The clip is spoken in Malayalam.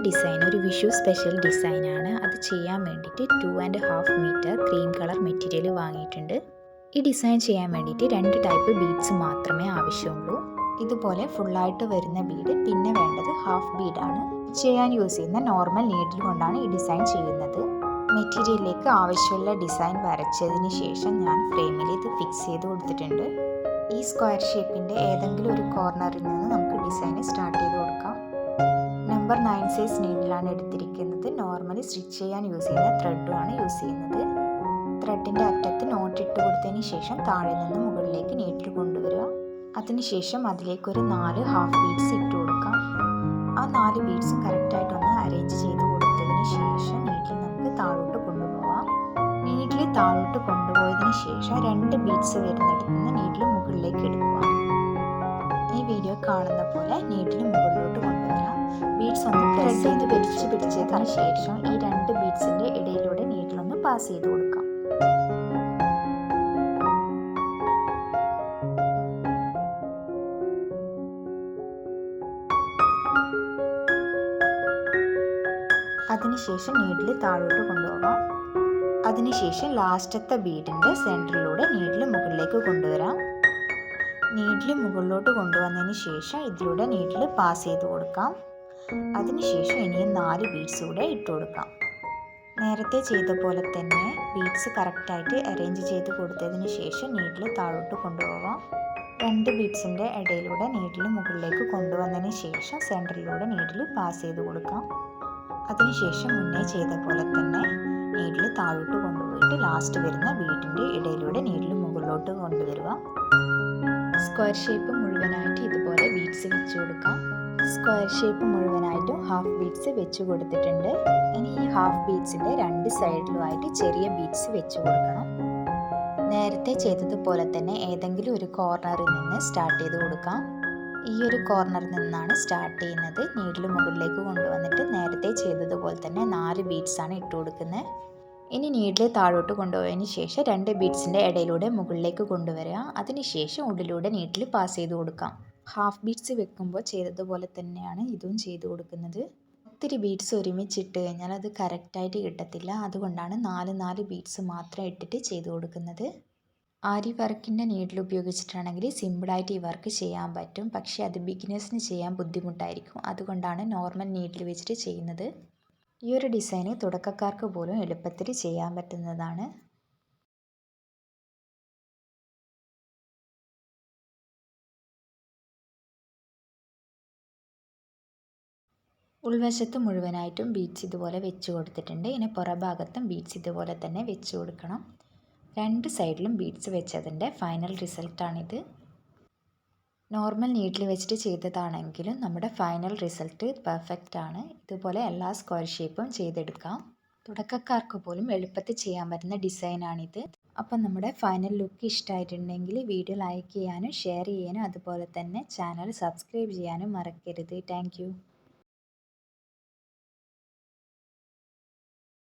ഡിസൈൻ ഒരു വിഷു സ്പെഷ്യൽ ഡിസൈനാണ്. അത് ചെയ്യാൻ വേണ്ടിയിട്ട് 2.5 മീറ്റർ ക്രീം കളർ മെറ്റീരിയൽ വാങ്ങിയിട്ടുണ്ട്. ഈ ഡിസൈൻ ചെയ്യാൻ വേണ്ടിയിട്ട് 2 ടൈപ്പ് ബീഡ്സ് മാത്രമേ ആവശ്യമുള്ളൂ. ഇതുപോലെ ഫുള്ളായിട്ട് വരുന്ന ബീഡ്, പിന്നെ വേണ്ടത് ഹാഫ് ബീഡാണ്. ചെയ്യാൻ യൂസ് ചെയ്യുന്ന നോർമൽ നീഡിൽ കൊണ്ടാണ് ഈ ഡിസൈൻ ചെയ്യുന്നത്. മെറ്റീരിയലിലേക്ക് ആവശ്യമുള്ള ഡിസൈൻ വരച്ചതിന് ശേഷം ഞാൻ ഫ്രെയിമിൽ ഇത് ഫിക്സ് ചെയ്ത് കൊടുത്തിട്ടുണ്ട്. ഈ സ്ക്വയർ ഷേപ്പിൻ്റെ ഏതെങ്കിലും ഒരു കോർണറിൽ നിന്ന് നമുക്ക് ഡിസൈൻ സ്റ്റാർട്ട് ചെയ്ത് കൊടുക്കാം. നമ്പർ 9 സൈസ് നീഡിലാണ് എടുത്തിരിക്കുന്നത്. നോർമലി സ്റ്റിച്ച് ചെയ്യാൻ യൂസ് ചെയ്യുന്ന ത്രെഡുമാണ് യൂസ് ചെയ്യുന്നത്. ത്രെഡിൻ്റെ അറ്റത്ത് നോട്ട് ഇട്ട് കൊടുത്തതിന് ശേഷം താഴെ നിന്ന് മുകളിലേക്ക് നീഡിൽ കൊണ്ടുവരിക. അതിനുശേഷം അതിലേക്കൊരു 4 ഹാഫ് ബീഡ്സ് ഇട്ട് കൊടുക്കാം. ആ 4 ബീഡ്സും കറക്റ്റായിട്ടൊന്ന് അറേഞ്ച് ചെയ്ത് കൊടുത്തതിന് ശേഷം നീഡിൽ നമുക്ക് താഴോട്ട് കൊണ്ടുപോകാം. നീഡിൽ താഴോട്ട് കൊണ്ടുപോയതിന് ശേഷം 2 ബീഡ്സ് വരുന്നിടത്ത് നിന്ന് നീഡിൽ മുകളിലേക്ക് എടുക്കുക. ഈ വീഡിയോ കാണുന്ന പോലെ നീഡിൽ മുകളിലോട്ട് കൊണ്ടുവരാം. ബീഡ്സ് ഒന്ന് പ്രസ് ചെയ്ത് പിടിച്ചതിന് ശേഷം ഈ 2 ബീഡ്സിൻ്റെ ഇടയിലൂടെ നീഡിലൊന്ന് പാസ് ചെയ്ത് കൊടുക്കാം. അതിനുശേഷം നീഡിൽ താഴോട്ട് കൊണ്ടുപോകാം. അതിനുശേഷം ലാസ്റ്റത്തെ ബീഡിൻ്റെ സെൻറ്ററിലൂടെ നീഡിൽ മുകളിലേക്ക് കൊണ്ടുവരാം. നീഡിൽ മുകളിലോട്ട് കൊണ്ടുവന്നതിന് ശേഷം ഇതിലൂടെ നീഡിൽ പാസ് ചെയ്ത് കൊടുക്കാം. അതിനുശേഷം ഇനിയും 4 ബീഡ്സ് കൂടെ ഇട്ട് കൊടുക്കാം. നേരത്തെ ചെയ്ത പോലെ തന്നെ ബീഡ്സ് കറക്റ്റായിട്ട് അറേഞ്ച് ചെയ്ത് കൊടുത്തതിന് ശേഷം നീഡിൽ താഴോട്ട് കൊണ്ടുപോകാം. 2 ബീഡ്സിൻ്റെ ഇടയിലൂടെ നീഡിൽ മുകളിലേക്ക് കൊണ്ടുവന്നതിന് ശേഷം സെൻറ്ററിലൂടെ നീഡിൽ പാസ് ചെയ്ത് കൊടുക്കാം. അതിനുശേഷം മുന്നേ ചെയ്ത പോലെ തന്നെ നീഡിൽ താഴോട്ട് കൊണ്ടുപോയിട്ട് ലാസ്റ്റ് വരുന്ന ബീഡിൻ്റെ ഇടയിലൂടെ നീഡിൽ മുകളിലോട്ട് കൊണ്ടുവരിക. സ്ക്വയർ ഷേപ്പ് മുഴുവനായിട്ട് ഇതുപോലെ ബീഡ്സ് വെച്ച് കൊടുക്കാം. സ്ക്വയർ ഷേപ്പ് മുഴുവനായിട്ടും ഹാഫ് ബീഡ്സ് വെച്ച് കൊടുത്തിട്ടുണ്ട്. ഇനി ഈ ഹാഫ് ബീഡ്സിൻ്റെ 2 സൈഡിലുമായിട്ട് ചെറിയ ബീഡ്സ് വെച്ച് കൊടുക്കണം. നേരത്തെ ചെയ്തതുപോലെ തന്നെ ഏതെങ്കിലും ഒരു കോർണറിൽ നിന്ന് സ്റ്റാർട്ട് ചെയ്ത് കൊടുക്കാം. ഈ ഒരു കോർണറിൽ നിന്നാണ് സ്റ്റാർട്ട് ചെയ്യുന്നത്. നീഡിൽ മുകളിലേക്ക് കൊണ്ടുവന്നിട്ട് നേരത്തെ ചെയ്തതുപോലെ തന്നെ 4 ബീഡ്സാണ് ഇട്ട് കൊടുക്കുന്നത്. ഇനി നീഡിൽ താഴോട്ട് കൊണ്ടുപോയതിന് ശേഷം 2 ബീഡ്സിൻ്റെ ഇടയിലൂടെ മുകളിലേക്ക് കൊണ്ടുവരിക. അതിനുശേഷം ഉള്ളിലൂടെ നീഡിൽ പാസ് ചെയ്ത് കൊടുക്കാം. ഹാഫ് ബീഡ്സ് വെക്കുമ്പോൾ ചെയ്തതുപോലെ തന്നെയാണ് ഇതും ചെയ്ത് കൊടുക്കുന്നത്. ഒത്തിരി ബീഡ്സ് ഒരുമിച്ചിട്ട് കഴിഞ്ഞാൽ അത് കറക്റ്റായിട്ട് കിട്ടത്തില്ല. അതുകൊണ്ടാണ് 4 ബീഡ്സ് മാത്രം ഇട്ടിട്ട് ചെയ്ത് കൊടുക്കുന്നത്. ആരി വർക്കിൻ്റെ നീഡിൽ ഉപയോഗിച്ചിട്ടാണെങ്കിൽ സിമ്പിളായിട്ട് ഈ വർക്ക് ചെയ്യാൻ പറ്റും. പക്ഷേ അത് ബിഗിനേഴ്സിന് ചെയ്യാൻ ബുദ്ധിമുട്ടായിരിക്കും. അതുകൊണ്ടാണ് നോർമൽ നീഡിൽ വെച്ചിട്ട് ചെയ്യുന്നത്. ഈ ഒരു ഡിസൈന് തുടക്കക്കാർക്ക് പോലും എളുപ്പത്തിൽ ചെയ്യാൻ പറ്റുന്നതാണ്. ഉൾവശത്ത് മുഴുവനായിട്ടും ബീഡ്സ് ഇതുപോലെ വെച്ച് കൊടുത്തിട്ടുണ്ട്. ഇനി പുറഭാഗത്തും ബീഡ്സ് ഇതുപോലെ തന്നെ വെച്ച് കൊടുക്കണം. 2 സൈഡിലും ബീഡ്സ് വെച്ചതിൻ്റെ ഫൈനൽ റിസൾട്ടാണിത്. നോർമൽ നീഡിൽ വെച്ചിട്ട് ചെയ്തതാണെങ്കിലും നമ്മുടെ ഫൈനൽ റിസൾട്ട് പെർഫെക്റ്റ് ആണ്. ഇതുപോലെ എല്ലാ സ്ക്വയർ ഷേപ്പും ചെയ്തെടുക്കാം. തുടക്കക്കാർക്ക് പോലും എളുപ്പത്തിൽ ചെയ്യാൻ പറ്റുന്ന ഡിസൈനാണിത്. അപ്പം നമ്മുടെ ഫൈനൽ ലുക്ക് ഇഷ്ടമായിട്ടുണ്ടെങ്കിൽ വീഡിയോ ലൈക്ക് ചെയ്യാനും ഷെയർ ചെയ്യാനും അതുപോലെ തന്നെ ചാനൽ സബ്സ്ക്രൈബ് ചെയ്യാനും മറക്കരുത്. താങ്ക്